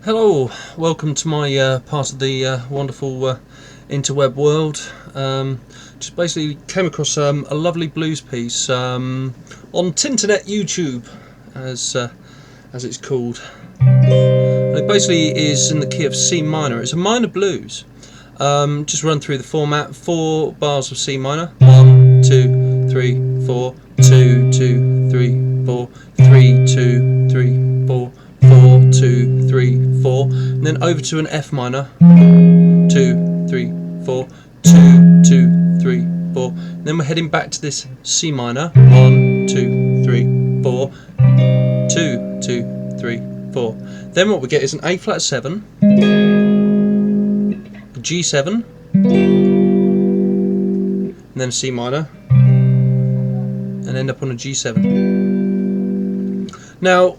Hello, welcome to my part of the wonderful interweb world. Just basically came across a lovely blues piece on Tinternet YouTube, as it's called. And it basically is in the key of C minor. It's a minor blues. Just run through the format: 4 bars of C minor. 1, 2, 3, 4. 2, 2, 3, 4. 3, 2, 3, 4. 4, 2, 3, 4, and then over to an F minor. 2, 3, 4. 2, 2, 3, 4. And then we're heading back to this C minor. 1, 2, 3, 4. 2, 2, 3, 4. Then what we get is an A flat 7, G7, and then a C minor, and end up on a G7. Now,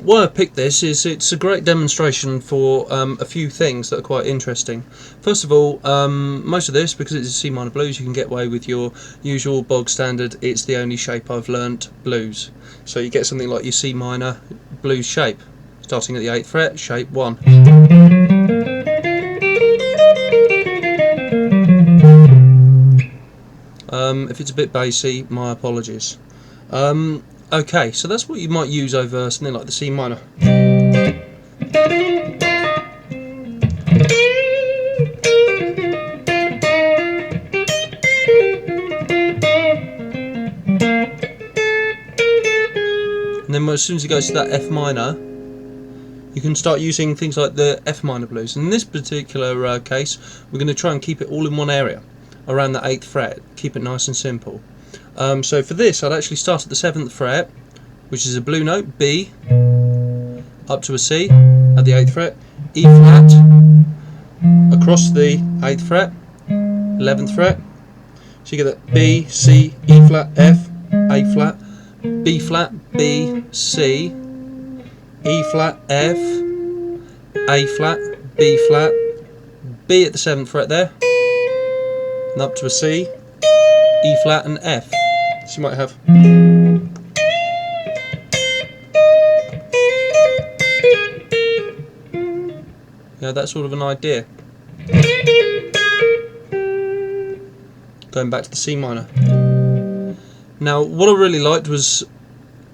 why I picked this is it's a great demonstration for a few things that are quite interesting. First of all, most of this, because it's a C minor blues, you can get away with your usual bog standard "it's the only shape I've learnt" blues. So you get something like your C minor blues shape, starting at the 8th fret, shape 1. If it's a bit bassy, my apologies. Okay, so that's what you might use over something like the C minor. And then as soon as it goes to that F minor, you can start using things like the F minor blues. In this particular case, we're going to try and keep it all in one area, around the 8th fret, keep it nice and simple. So for this, I'd actually start at the 7th fret, which is a blue note, B, up to a C at the 8th fret, E flat, across the 8th fret, 11th fret. So you get that B, C, E flat, F, A flat, B flat, B, C, E flat, F, A flat, B flat, B at the 7th fret there, and up to a C, E flat and F. So you might have that sort of an idea. Going back to the C minor. Now what I really liked was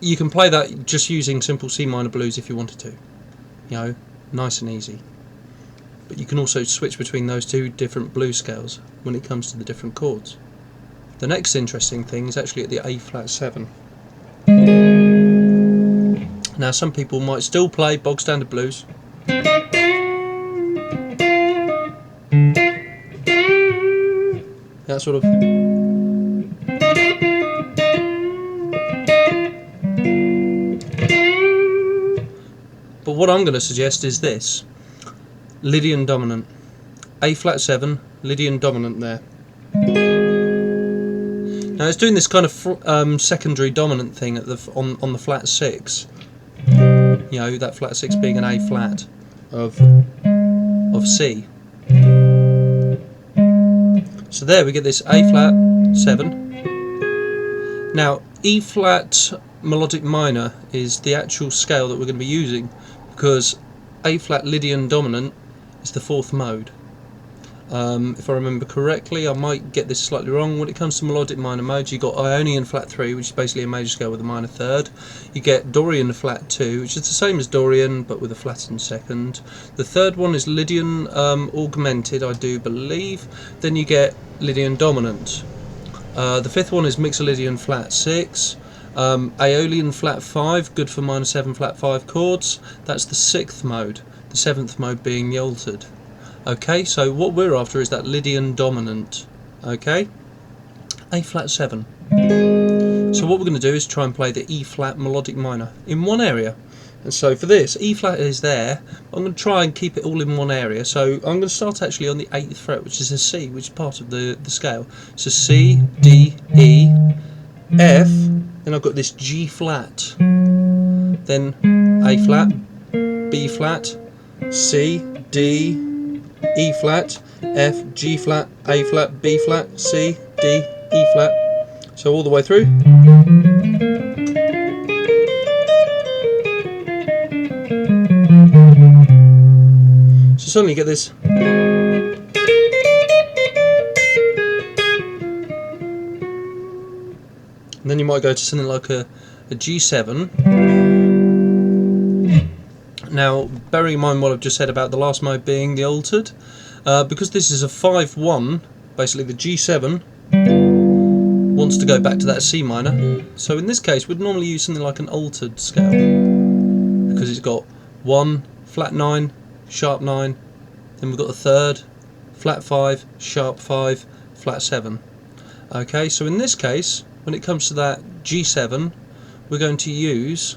you can play that just using simple C minor blues if you wanted to. You know, nice and easy. But you can also switch between those two different blues scales when it comes to the different chords. The next interesting thing is actually at the A flat 7. Now some people might still play bog standard blues. That sort of. But what I'm going to suggest is this: Lydian Dominant. A flat 7, Lydian Dominant there. Now it's doing this kind of secondary dominant thing at on the flat 6. You know, that flat 6 being an A flat of C. So there we get this A flat 7. Now E flat melodic minor is the actual scale that we're going to be using, because A flat Lydian Dominant is the 4th mode. If I remember correctly, I might get this slightly wrong. When it comes to melodic minor modes, you got Ionian flat 3, which is basically a major scale with a minor 3rd. You get Dorian flat 2, which is the same as Dorian but with a flattened 2nd. The 3rd one is Lydian augmented, I do believe. Then you get Lydian Dominant. The 5th one is Mixolydian flat 6. Aeolian flat 5, good for minor 7 flat 5 chords. That's the 6th mode, the 7th mode being the altered. Okay, so what we're after is that Lydian Dominant. Okay, A flat 7. So what we're going to do is try and play the E flat melodic minor in one area. And so for this, E flat is there. I'm going to try and keep it all in one area. So I'm going to start actually on the 8th fret, which is a C, which is part of the scale. So C, D, E, F, then I've got this G flat, then A flat, B flat, C, D, E flat, F, G flat, A flat, B flat, C, D, E flat. So all the way through. suddenly you get this. And then you might go to something like a G7. Now, bearing in mind what I've just said about the last mode being the altered, because this is a 5-1, basically the G7 wants to go back to that C minor. So in this case, we'd normally use something like an altered scale, because it's got 1, flat 9, sharp 9, then we've got the third, flat 5, sharp 5, flat 7. Okay, so in this case, when it comes to that G7, we're going to use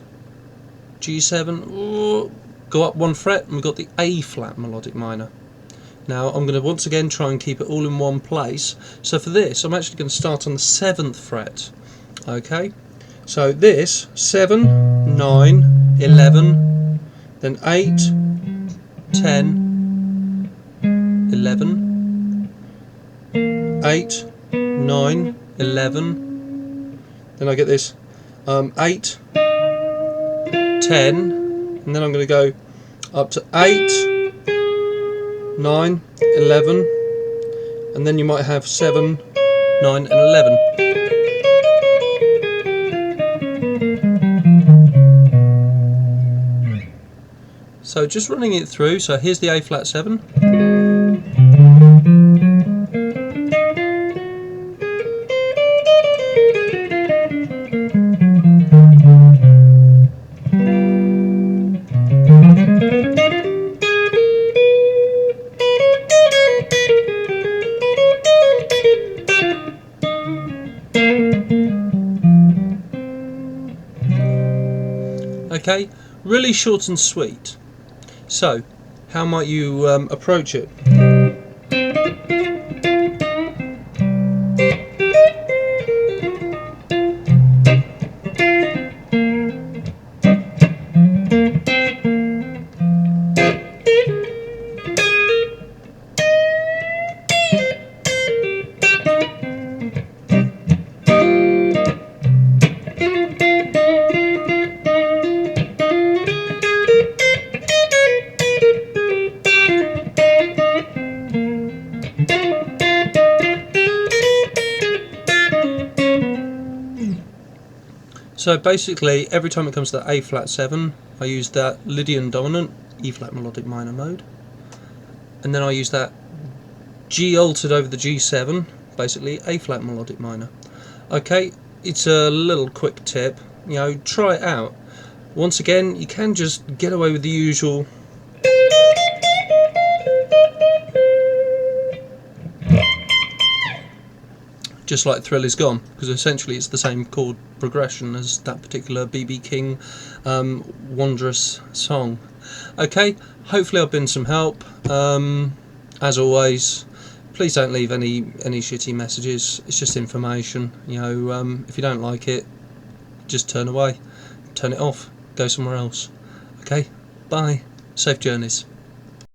G7, go up 1 fret, and we've got the A flat melodic minor. Now I'm going to once again try and keep it all in one place. So for this, I'm actually going to start on the 7th fret. Okay, so this 7, 9, 11, then 8, 10, 11, 8, 9, 11. Then I get this 8, 10, and then I'm going to go up to 8, 9, 11, and then you might have 7, 9 and 11. So just running it through, so here's the A flat 7. Okay, really short and sweet. So, how might you approach it? So basically, every time it comes to that A flat 7, I use that Lydian Dominant, E flat melodic minor mode, and then I use that G altered over the G7, basically A flat melodic minor. Okay, it's a little quick tip, you know, try it out. Once again, you can just get away with the usual just like Thrill Is Gone, because essentially it's the same chord progression as that particular B.B. King wondrous song. Okay, hopefully I've been some help. As always, please don't leave any shitty messages. It's just information, you know. If you don't like it, just turn away, turn it off, go somewhere else. Okay, bye, safe journeys.